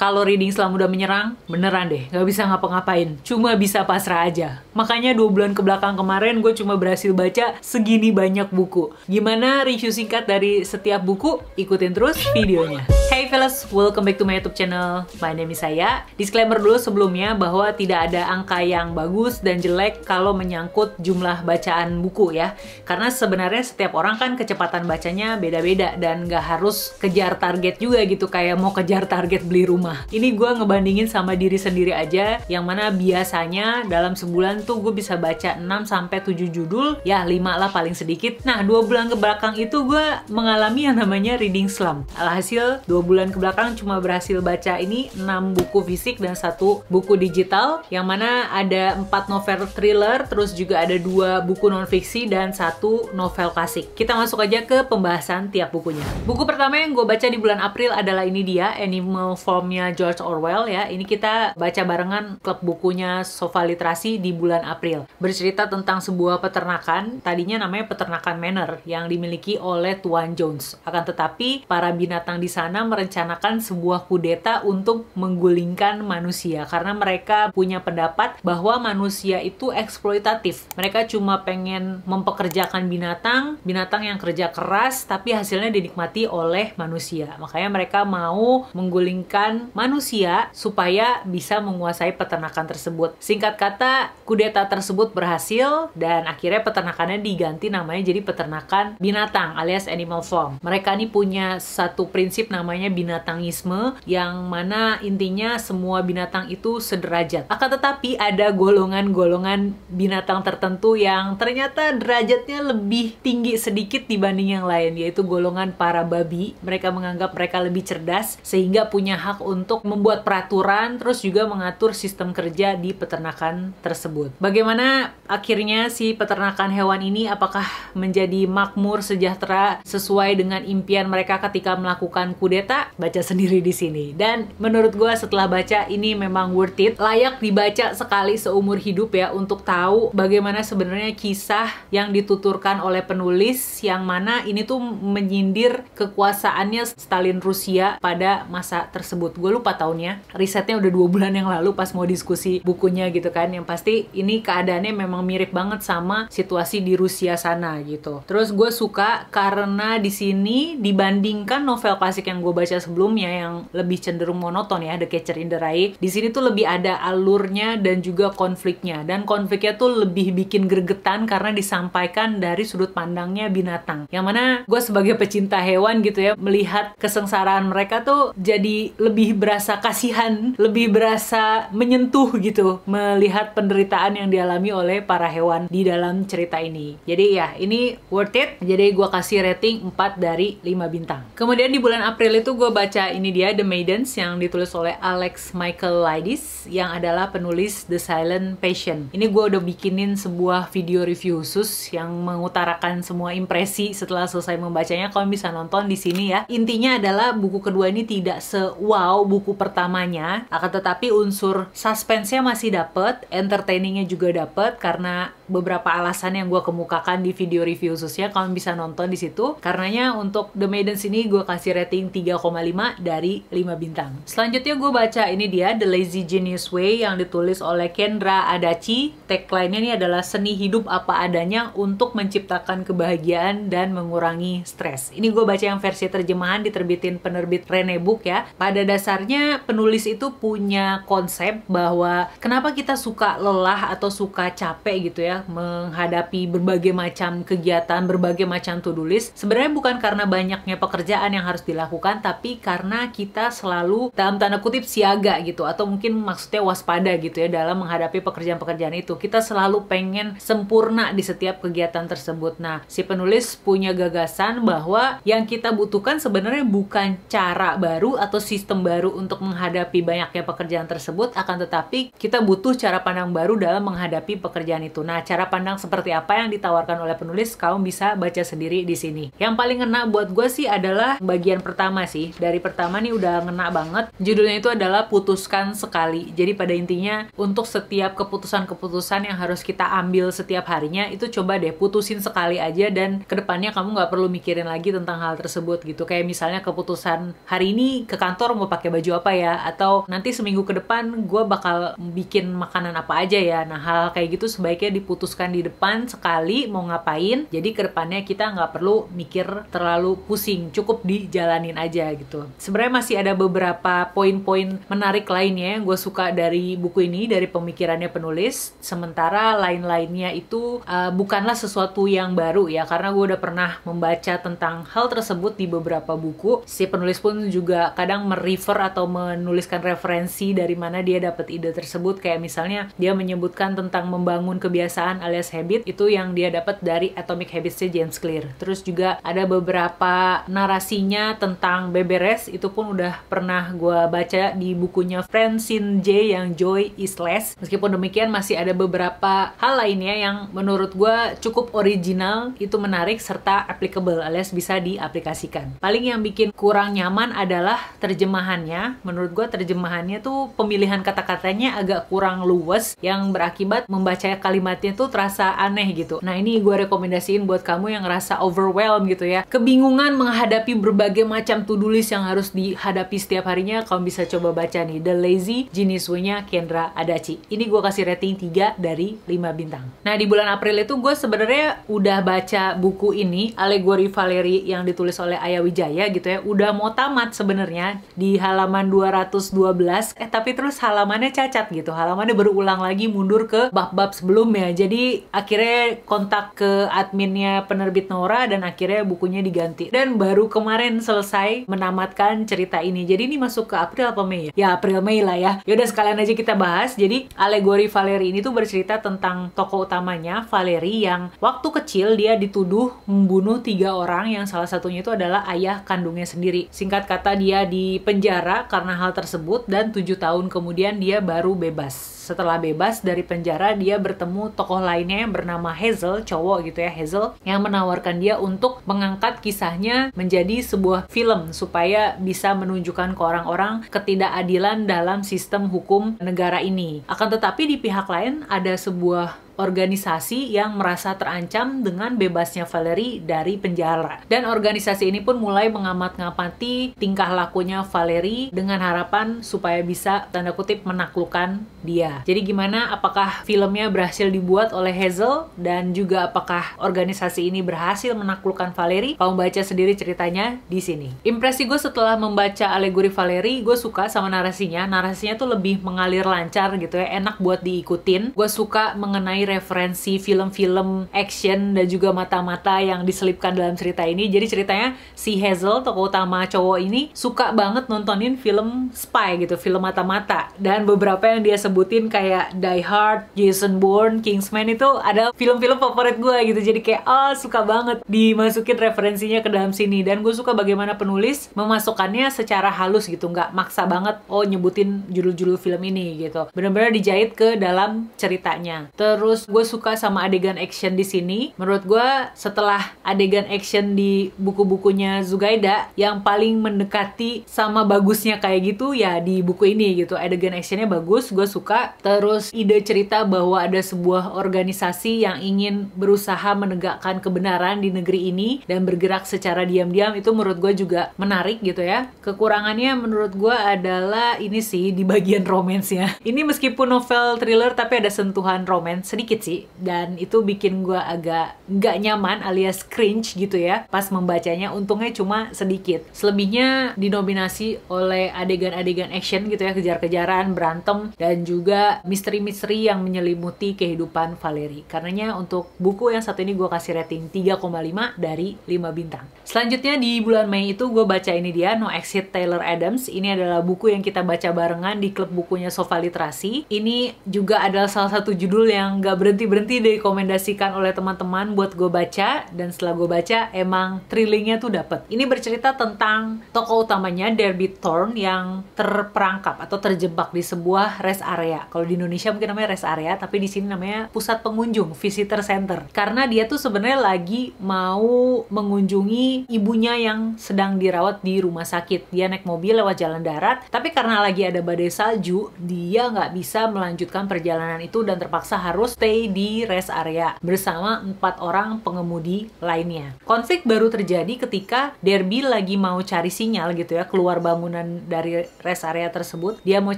Kalau reading Islam udah menyerang, beneran deh, nggak bisa ngapa-ngapain. Cuma bisa pasrah aja. Makanya 2 bulan kebelakang kemarin gue cuma berhasil baca segini banyak buku. Gimana review singkat dari setiap buku? Ikutin terus videonya. Hey fellas, welcome back to my YouTube channel. My name is Saya. Disclaimer dulu sebelumnya bahwa tidak ada angka yang bagus dan jelek kalau menyangkut jumlah bacaan buku ya. Karena sebenarnya setiap orang kan kecepatan bacanya beda-beda dan nggak harus kejar target juga gitu, kayak mau kejar target beli rumah. Ini gue ngebandingin sama diri sendiri aja, yang mana biasanya dalam sebulan tuh gue bisa baca 6-7 judul, ya 5 lah paling sedikit. Nah 2 bulan kebelakang itu gue mengalami yang namanya reading slump. Alhasil 2 bulan kebelakang cuma berhasil baca ini 6 buku fisik dan 1 buku digital, yang mana ada 4 novel thriller, terus juga ada 2 buku non-fiksi dan 1 novel klasik. Kita masuk aja ke pembahasan tiap bukunya. Buku pertama yang gue baca di bulan April adalah ini dia, Animal Farm-nya George Orwell ya. Ini kita baca barengan klub bukunya Sofa Literasi di bulan April. Bercerita tentang sebuah peternakan, tadinya namanya Peternakan Manor, yang dimiliki oleh Tuan Jones. Akan tetapi, para binatang di sana merencanakan sebuah kudeta untuk menggulingkan manusia, karena mereka punya pendapat bahwa manusia itu eksploitatif. Mereka cuma pengen mempekerjakan binatang yang kerja keras, tapi hasilnya dinikmati oleh manusia. Makanya mereka mau menggulingkan manusia supaya bisa menguasai peternakan tersebut. Singkat kata, kudeta tersebut berhasil dan akhirnya peternakannya diganti namanya jadi Peternakan Binatang alias Animal Farm. Mereka ini punya satu prinsip namanya binatangisme, yang mana intinya semua binatang itu sederajat. Akan tetapi ada golongan-golongan binatang tertentu yang ternyata derajatnya lebih tinggi sedikit dibanding yang lain, yaitu golongan para babi. Mereka menganggap mereka lebih cerdas sehingga punya hak untuk membuat peraturan, terus juga mengatur sistem kerja di peternakan tersebut. Bagaimana akhirnya si peternakan hewan ini, apakah menjadi makmur sejahtera sesuai dengan impian mereka ketika melakukan kudeta? Baca sendiri di sini. Dan menurut gue setelah baca ini memang worth it, layak dibaca sekali seumur hidup ya, untuk tahu bagaimana sebenarnya kisah yang dituturkan oleh penulis, yang mana ini tuh menyindir kekuasaannya Stalin Rusia pada masa tersebut. Gue lupa tahunnya, risetnya udah 2 bulan yang lalu pas mau diskusi bukunya gitu kan. Yang pasti ini keadaannya memang mirip banget sama situasi di Rusia sana gitu. Terus gue suka karena di sini dibandingkan novel klasik yang gue baca sebelumnya yang lebih cenderung monoton ya, The Catcher in the Rye, di sini tuh lebih ada alurnya dan juga konfliknya. Dan konfliknya tuh lebih bikin gregetan karena disampaikan dari sudut pandangnya binatang. Yang mana gue sebagai pecinta hewan gitu ya, melihat kesengsaraan mereka tuh jadi lebih berasa kasihan, lebih berasa menyentuh gitu, melihat penderitaan yang dialami oleh para hewan di dalam cerita ini. Jadi ya, ini worth it. Jadi gue kasih rating 4 dari 5 bintang. Kemudian di bulan April itu gue baca ini dia, The Maidens, yang ditulis oleh Alex Michaelides, yang adalah penulis The Silent Patient. Ini gue udah bikinin sebuah video review khusus yang mengutarakan semua impresi setelah selesai membacanya. Kalian bisa nonton di sini ya. Intinya adalah buku kedua ini tidak se-wow buku pertamanya, akan tetapi unsur suspense-nya masih dapet, entertainingnya juga dapet, karena beberapa alasan yang gue kemukakan di video review khususnya. Kalian bisa nonton di situ. Karenanya untuk The Maidens ini gue kasih rating 3,5 dari 5 bintang. Selanjutnya gue baca ini dia, The Lazy Genius Way, yang ditulis oleh Kendra Adachi. Tagline-nya ini adalah seni hidup apa adanya untuk menciptakan kebahagiaan dan mengurangi stres. Ini gue baca yang versi terjemahan diterbitin penerbit Rene Book ya. Pada dasarnya penulis itu punya konsep bahwa kenapa kita suka lelah atau suka capek gitu ya menghadapi berbagai macam kegiatan, berbagai macam to-do list. Sebenarnya bukan karena banyaknya pekerjaan yang harus dilakukan, tapi karena kita selalu dalam tanda kutip siaga gitu, atau mungkin maksudnya waspada gitu ya dalam menghadapi pekerjaan-pekerjaan itu. Kita selalu pengen sempurna di setiap kegiatan tersebut. Nah, si penulis punya gagasan bahwa yang kita butuhkan sebenarnya bukan cara baru atau sistem baru untuk menghadapi banyaknya pekerjaan tersebut, akan tetapi kita butuh cara pandang baru dalam menghadapi pekerjaan itu. Nah, cara pandang seperti apa yang ditawarkan oleh penulis, kamu bisa baca sendiri di sini. Yang paling ngena buat gue sih adalah bagian pertama sih. Dari pertama nih udah ngena banget. Judulnya itu adalah Putuskan Sekali. Jadi pada intinya untuk setiap keputusan-keputusan yang harus kita ambil setiap harinya, itu coba deh putusin sekali aja, dan kedepannya kamu nggak perlu mikirin lagi tentang hal tersebut gitu. Kayak misalnya keputusan hari ini ke kantor mau pakai baju apa ya, atau nanti seminggu ke depan gue bakal bikin makanan apa aja ya. Nah, hal kayak gitu sebaiknya diputuskan di depan sekali mau ngapain, jadi kedepannya kita nggak perlu mikir terlalu pusing, cukup dijalanin aja gitu. Sebenarnya masih ada beberapa poin-poin menarik lainnya yang gue suka dari buku ini, dari pemikirannya penulis, sementara lain-lainnya itu bukanlah sesuatu yang baru ya, karena gue udah pernah membaca tentang hal tersebut di beberapa buku. Si penulis pun juga kadang merefer atau menuliskan referensi dari mana dia dapat ide tersebut, kayak misalnya dia menyebutkan tentang membangun kebiasaan alias habit, itu yang dia dapat dari Atomic Habits-nya James Clear. Terus juga ada beberapa narasinya tentang beberes, itu pun udah pernah gue baca di bukunya Francine J yang Joy is Less. Meskipun demikian masih ada beberapa hal lainnya yang menurut gue cukup original, itu menarik serta applicable alias bisa diaplikasikan. Paling yang bikin kurang nyaman adalah terjemahannya. Menurut gue terjemahannya tuh pemilihan kata-katanya agak kurang luwes yang berakibat membaca kalimatnya tuh terasa aneh gitu. Nah, ini gue rekomendasiin buat kamu yang ngerasa overwhelmed gitu ya, kebingungan menghadapi berbagai macam to-do list yang harus dihadapi setiap harinya, kamu bisa coba baca nih The Lazy Genius Way-nya Kendra Adachi. Ini gue kasih rating 3 dari 5 bintang. Nah, di bulan April itu gue sebenarnya udah baca buku ini, Alegori Valeri, yang ditulis oleh Aya Wijaya gitu ya. Udah mau tamat sebenarnya di halaman 212, tapi terus halamannya cacat gitu. Halamannya berulang lagi mundur ke bab-bab sebelumnya. Jadi akhirnya kontak ke adminnya penerbit Nora dan akhirnya bukunya diganti. Dan baru kemarin selesai menamatkan cerita ini. Jadi ini masuk ke April apa Mei ya? Ya April Mei lah ya. Yaudah sekalian aja kita bahas. Jadi Alegori Valeri ini tuh bercerita tentang tokoh utamanya Valeri yang waktu kecil dia dituduh membunuh 3 orang yang salah satunya itu adalah ayah kandungnya sendiri. Singkat kata dia di penjara karena hal tersebut dan 7 tahun kemudian dia baru bebas. Setelah bebas dari penjara, dia bertemu tokoh lainnya yang bernama Hazel, cowok gitu ya, Hazel, yang menawarkan dia untuk mengangkat kisahnya menjadi sebuah film supaya bisa menunjukkan ke orang-orang ketidakadilan dalam sistem hukum negara ini. Akan tetapi di pihak lain ada sebuah organisasi yang merasa terancam dengan bebasnya Valeri dari penjara. Dan organisasi ini pun mulai mengamat-ngamati tingkah lakunya Valeri dengan harapan supaya bisa tanda kutip menaklukkan dia. Jadi gimana, apakah filmnya berhasil dibuat oleh Hazel dan juga apakah organisasi ini berhasil menaklukkan Valeri? Kamu baca sendiri ceritanya di sini. Impresi gue setelah membaca Alegori Valeri, gue suka sama narasinya. Narasinya tuh lebih mengalir lancar gitu ya, enak buat diikutin. Gue suka mengenai referensi film-film action dan juga mata-mata yang diselipkan dalam cerita ini. Jadi ceritanya si Hazel, tokoh utama cowok ini, suka banget nontonin film spy gitu, film mata-mata. Dan beberapa yang dia sebutin kayak Die Hard, Jason Bourne, Kingsman itu ada film-film favorit gue gitu. Jadi kayak suka banget dimasukin referensinya ke dalam sini. Dan gue suka bagaimana penulis memasukkannya secara halus gitu, nggak maksa banget nyebutin judul-judul film ini gitu. Bener-bener dijahit ke dalam ceritanya. Terus gue suka sama adegan action di sini. Menurut gue setelah adegan action di buku-bukunya Zugaida, yang paling mendekati sama bagusnya kayak gitu ya di buku ini gitu. Adegan actionnya bagus, gue suka. Terus ide cerita bahwa ada sebuah organisasi yang ingin berusaha menegakkan kebenaran di negeri ini dan bergerak secara diam-diam, itu menurut gue juga menarik gitu ya. Kekurangannya menurut gue adalah ini sih di bagian romansnya. Ini meskipun novel thriller tapi ada sentuhan romance sedikit sih, dan itu bikin gue agak nggak nyaman alias cringe gitu ya pas membacanya. Untungnya cuma sedikit. Selebihnya dinominasi oleh adegan-adegan action gitu ya, kejar-kejaran, berantem, dan juga misteri-misteri yang menyelimuti kehidupan Valeri. Karenanya untuk buku yang satu ini gue kasih rating 3,5 dari 5 bintang. Selanjutnya di bulan Mei itu gue baca ini dia, No Exit Taylor Adams. Ini adalah buku yang kita baca barengan di klub bukunya Sofa Literasi. Ini juga adalah salah satu judul yang gak berhenti-berhenti direkomendasikan oleh teman-teman buat gue baca, dan setelah gue baca emang thrillingnya tuh dapet. Ini bercerita tentang tokoh utamanya Derby Thorne yang terperangkap atau terjebak di sebuah rest area. Kalau di Indonesia mungkin namanya rest area, tapi di sini namanya pusat pengunjung, visitor center. Karena dia tuh sebenarnya lagi mau mengunjungi ibunya yang sedang dirawat di rumah sakit. Dia naik mobil lewat jalan darat, tapi karena lagi ada badai salju, dia nggak bisa melanjutkan perjalanan itu dan terpaksa harus stay di rest area bersama 4 orang pengemudi lainnya. Konflik baru terjadi ketika Derby lagi mau cari sinyal gitu ya, keluar bangunan dari rest area tersebut. Dia mau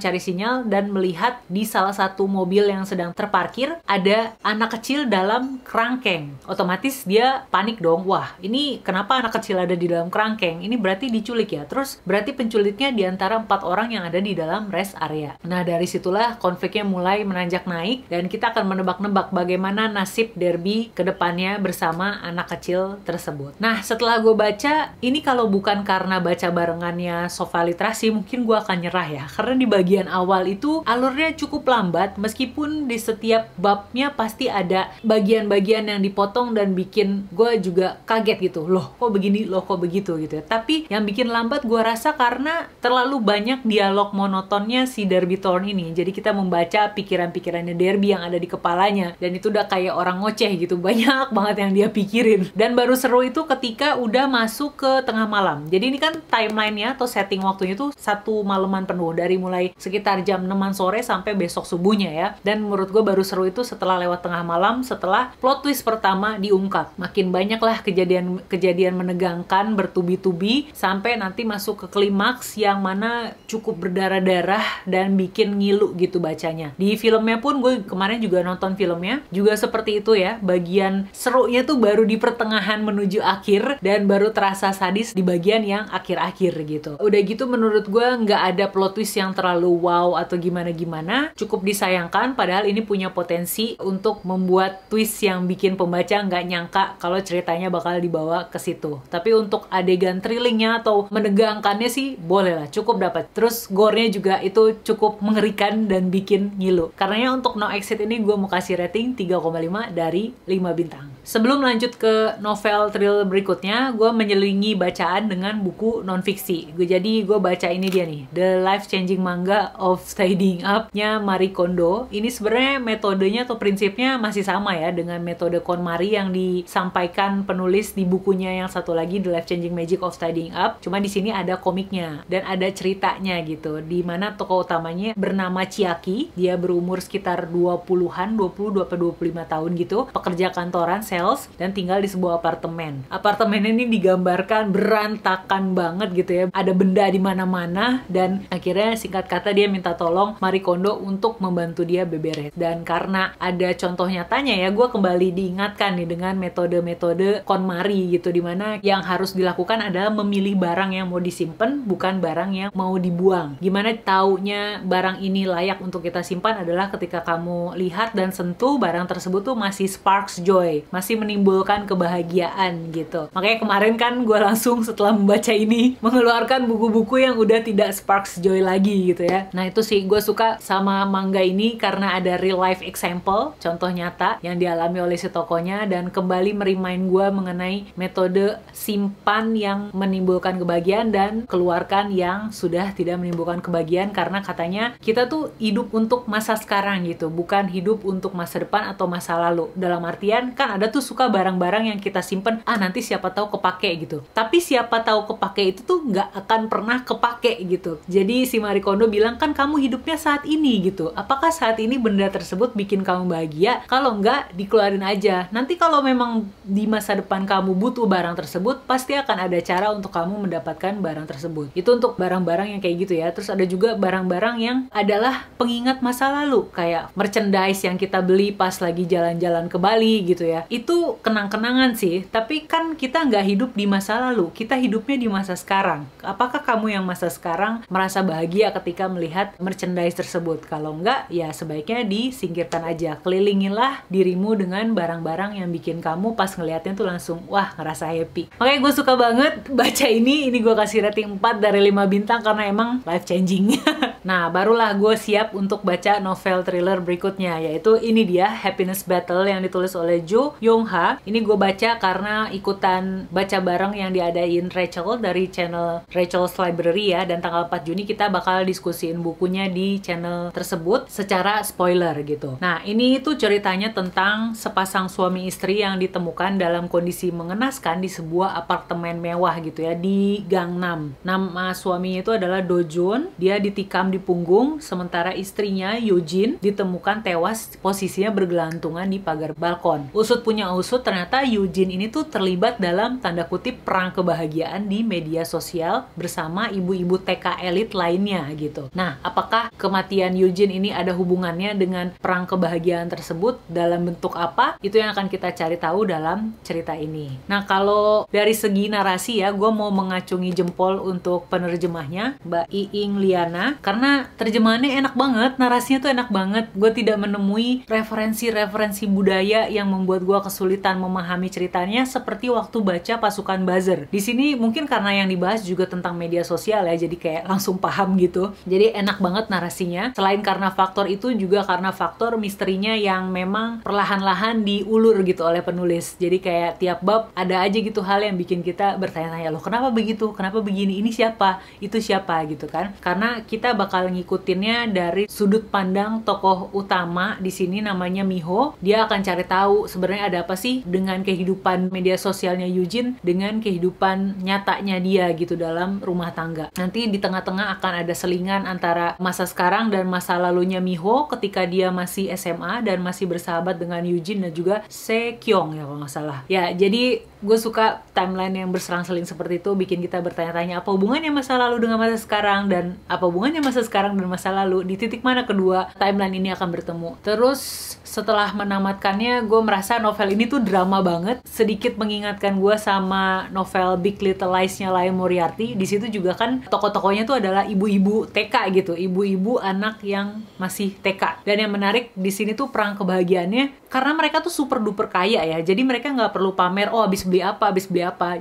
cari sinyal dan melihat di salah satu mobil yang sedang terparkir ada anak kecil dalam kerangkeng. Otomatis dia panik dong. Wah, ini kenapa anak kecil ada di dalam kerangkeng? Ini berarti diculik ya. Terus berarti penculiknya di antara 4 orang yang ada di dalam rest area. Nah, dari situlah konfliknya mulai menanjak naik dan kita akan menebak-nebak bagaimana nasib Derby ke depannya bersama anak kecil tersebut. Nah, setelah gue baca, ini kalau bukan karena baca barengannya Sofa Literasi, mungkin gue akan nyerah ya. Karena di bagian awal itu alurnya cukup lambat, meskipun di setiap babnya pasti ada bagian-bagian yang dipotong dan bikin gue juga kaget gitu. Loh, kok begini? Loh, kok begitu gitu ya. Tapi yang bikin lambat gue rasa karena terlalu banyak dialog monotonnya si Derby Thorne ini. Jadi kita membaca pikiran-pikirannya Derby yang ada di kepalanya, dan itu udah kayak orang ngoceh gitu, banyak banget yang dia pikirin. Dan baru seru itu ketika udah masuk ke tengah malam. Jadi ini kan timelinenya atau setting waktunya tuh 1 malaman penuh, dari mulai sekitar jam 6 sore sampai besok subuhnya ya. Dan menurut gue baru seru itu setelah lewat tengah malam, setelah plot twist pertama diungkap. Makin banyak lah kejadian menegangkan bertubi-tubi sampai nanti masuk ke klimaks yang mana cukup berdarah-darah dan bikin ngilu gitu bacanya. Di filmnya pun gue kemarin juga nonton filmnya, juga seperti itu ya. Bagian serunya tuh baru di pertengahan menuju akhir dan baru terasa sadis di bagian yang akhir-akhir gitu. Udah gitu menurut gue nggak ada plot twist yang terlalu wow atau gimana-gimana. Cukup disayangkan, padahal ini punya potensi untuk membuat twist yang bikin pembaca nggak nyangka kalau ceritanya bakal dibawa ke situ. Tapi untuk adegan thrillingnya atau menegangkannya sih boleh lah, cukup dapat. Terus gore-nya juga itu cukup mengerikan dan bikin ngilu. Karenanya untuk No Exit ini gue mau kasih rating 3,5 dari 5 bintang. Sebelum lanjut ke novel thriller berikutnya, gue menyelingi bacaan dengan buku non-fiksi. Jadi gue baca ini dia nih, The Life Changing Manga of Tidying Up-nya Marie Kondo. Ini sebenarnya metodenya atau prinsipnya masih sama ya dengan metode KonMari yang disampaikan penulis di bukunya yang satu lagi, The Life Changing Magic of Tidying Up. Cuma di sini ada komiknya dan ada ceritanya gitu, di mana tokoh utamanya bernama Chiaki. Dia berumur sekitar 20-an, 20-25 tahun gitu, pekerja kantoran, sales, dan tinggal di sebuah apartemen. Apartemen ini digambarkan berantakan banget gitu ya. Ada benda di mana-mana dan akhirnya singkat kata dia minta tolong Marie Kondo untuk membantu dia beberes. Dan karena ada contoh nyatanya ya, gue kembali diingatkan nih dengan metode-metode KonMari gitu, dimana yang harus dilakukan adalah memilih barang yang mau disimpan, bukan barang yang mau dibuang. Gimana taunya barang ini layak untuk kita simpan adalah ketika kamu lihat dan sentuh barang tersebut tuh masih sparks joy, masih menimbulkan kebahagiaan gitu. Makanya kemarin kan gue langsung setelah membaca ini mengeluarkan buku-buku yang udah tidak sparks joy lagi gitu ya. Nah itu sih gue suka sama manga ini karena ada real life example, contoh nyata yang dialami oleh si tokonya, dan kembali merimain gue mengenai metode simpan yang menimbulkan kebahagiaan dan keluarkan yang sudah tidak menimbulkan kebahagiaan, karena katanya kita tuh hidup untuk masa sekarang gitu, bukan hidup untuk masa depan atau masa lalu. Dalam artian kan ada tuh suka barang-barang yang kita simpen, nanti siapa tahu kepake gitu. Tapi siapa tahu kepake itu tuh nggak akan pernah kepake gitu. Jadi si Marie Kondo bilang kan kamu hidupnya saat ini gitu. Apakah saat ini benda tersebut bikin kamu bahagia? Kalau nggak, dikeluarin aja. Nanti kalau memang di masa depan kamu butuh barang tersebut, pasti akan ada cara untuk kamu mendapatkan barang tersebut. Itu untuk barang-barang yang kayak gitu ya. Terus ada juga barang-barang yang adalah pengingat masa lalu, kayak merchandise yang kita beli pas lagi jalan-jalan ke Bali gitu ya. Itu kenang-kenangan sih, tapi kan kita nggak hidup di masa lalu, kita hidupnya di masa sekarang. Apakah kamu yang masa sekarang merasa bahagia ketika melihat merchandise tersebut? Kalau nggak, ya sebaiknya disingkirkan aja. Kelilingilah dirimu dengan barang-barang yang bikin kamu pas ngelihatnya tuh langsung, wah, ngerasa happy. Makanya gue suka banget baca ini gue kasih rating 4 dari 5 bintang karena emang life changing. Nah, barulah gue siap untuk baca novel thriller berikutnya, yaitu ini dia, Happiness Battle, yang ditulis oleh Jo Young-ha. Ini gue baca karena ikutan baca bareng yang diadain Rachel dari channel Rachel's Library ya, dan tanggal 4 Juni kita bakal diskusiin bukunya di channel tersebut secara spoiler gitu. Nah, ini tuh ceritanya tentang sepasang suami istri yang ditemukan dalam kondisi mengenaskan di sebuah apartemen mewah gitu ya, di Gangnam. Nama suaminya itu adalah Do Joon. Dia ditikam di di punggung, sementara istrinya Eugene ditemukan tewas posisinya bergelantungan di pagar balkon. Usut punya usut, ternyata Eugene ini tuh terlibat dalam tanda kutip perang kebahagiaan di media sosial bersama ibu-ibu TK elit lainnya gitu. Nah, apakah kematian Eugene ini ada hubungannya dengan perang kebahagiaan tersebut? Dalam bentuk apa? Itu yang akan kita cari tahu dalam cerita ini. Nah, kalau dari segi narasi ya, gue mau mengacungi jempol untuk penerjemahnya, Mbak Iing Liana, karena terjemahannya enak banget, narasinya tuh enak banget. Gue tidak menemui referensi-referensi budaya yang membuat gue kesulitan memahami ceritanya seperti waktu baca Pasukan Buzzer. Di sini mungkin karena yang dibahas juga tentang media sosial ya, jadi kayak langsung paham gitu. Jadi enak banget narasinya. Selain karena faktor itu, juga karena faktor misterinya yang memang perlahan-lahan diulur gitu oleh penulis. Jadi kayak tiap bab ada aja gitu hal yang bikin kita bertanya-tanya, loh kenapa begitu? Kenapa begini? Ini siapa? Itu siapa gitu kan? Karena kita bakal ngikutinnya dari sudut pandang tokoh utama di sini namanya Miho. Dia akan cari tahu sebenarnya ada apa sih dengan kehidupan media sosialnya Eugene dengan kehidupan nyatanya dia gitu dalam rumah tangga. Nanti di tengah-tengah akan ada selingan antara masa sekarang dan masa lalunya Miho ketika dia masih SMA dan masih bersahabat dengan Eugene dan juga Sekyong ya kalau nggak salah. Ya, jadi gue suka timeline yang berselang-seling seperti itu, bikin kita bertanya-tanya apa hubungannya masa lalu dengan masa sekarang dan apa hubungannya masa sekarang dan masa lalu, di titik mana kedua timeline ini akan bertemu. Terus setelah menamatkannya, gue merasa novel ini tuh drama banget, sedikit mengingatkan gue sama novel Big Little Lies-nya Liane Moriarty. Di situ juga kan tokoh-tokohnya tuh adalah ibu-ibu TK gitu, ibu-ibu anak yang masih TK. Dan yang menarik di sini tuh perang kebahagiaannya karena mereka tuh super duper kaya ya, jadi mereka nggak perlu pamer, oh habis beli apa.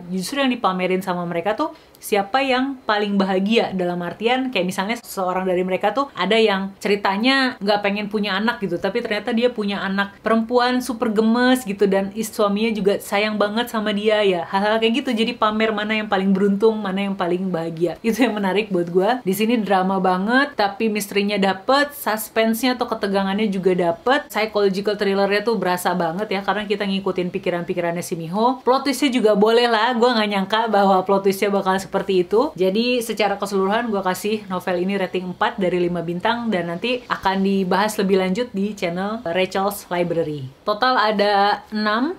Justru yang dipamerin sama mereka tuh siapa yang paling bahagia, dalam artian kayak misalnya seorang dari mereka tuh ada yang ceritanya nggak pengen punya anak gitu, tapi ternyata dia punya anak perempuan super gemes gitu dan suaminya juga sayang banget sama dia ya, hal-hal kayak gitu. Jadi pamer mana yang paling beruntung, mana yang paling bahagia. Itu yang menarik buat gue. Di sini drama banget, tapi misterinya dapet, suspense-nya atau ketegangannya juga dapet, psychological thrillernya tuh berasa banget ya, karena kita ngikutin pikiran-pikirannya si Miho. Plot twist-nya juga boleh lah, gue nggak nyangka bahwa plot twist-nya bakal seperti itu. Jadi secara keseluruhan gue kasih novel ini rating 4 dari 5 bintang dan nanti akan dibahas lebih lanjut di channel Rachel's Library. Total ada 6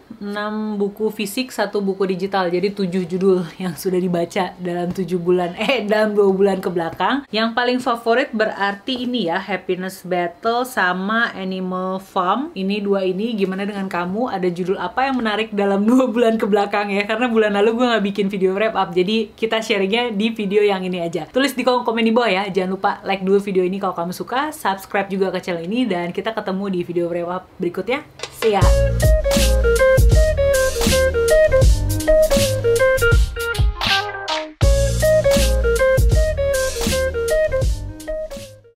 buku fisik, 1 buku digital, jadi 7 judul yang sudah dibaca dalam 2 bulan ke belakang. Yang paling favorit berarti ini ya, Happiness Battle sama Animal Farm. Ini 2 ini, gimana dengan kamu? Ada judul apa yang menarik dalam 2 bulan ke belakang ya? Karena bulan lalu gue nggak bikin video wrap up, jadi kita sharingnya di video yang ini aja. Tulis di kolom komen di bawah ya. Jangan lupa like dulu video ini kalau kamu suka, subscribe juga ke channel ini, dan kita ketemu di video wrap up berikutnya. See ya!